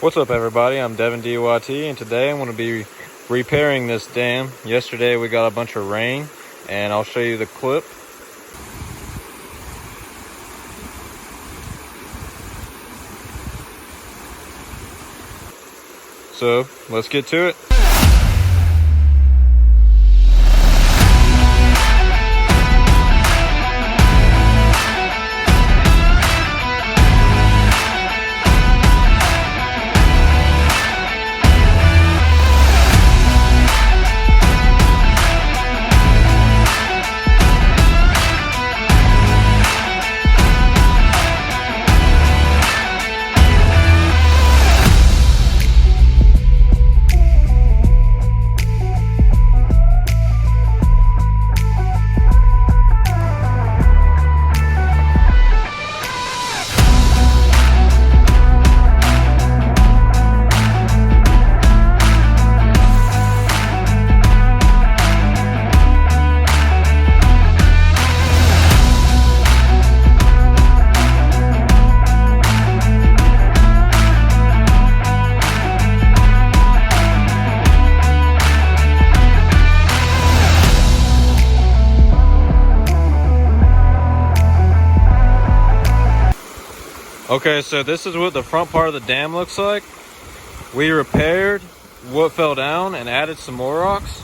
What's up, everybody? I'm Devin DYT, and today I'm going to be repairing this dam. Yesterday we got a bunch of rain, and I'll show you the clip. So let's get to it. Okay, so this is what the front part of the dam looks like. We repaired what fell down and added some more rocks.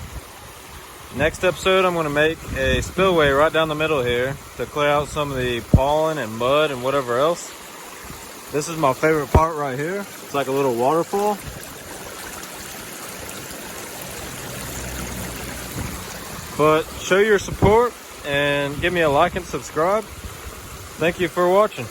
Next episode, I'm going to make a spillway right down the middle here to clear out some of the pollen and mud and whatever else. This is my favorite part right here. It's like a little waterfall. But show your support and give me a like and subscribe. Thank you for watching.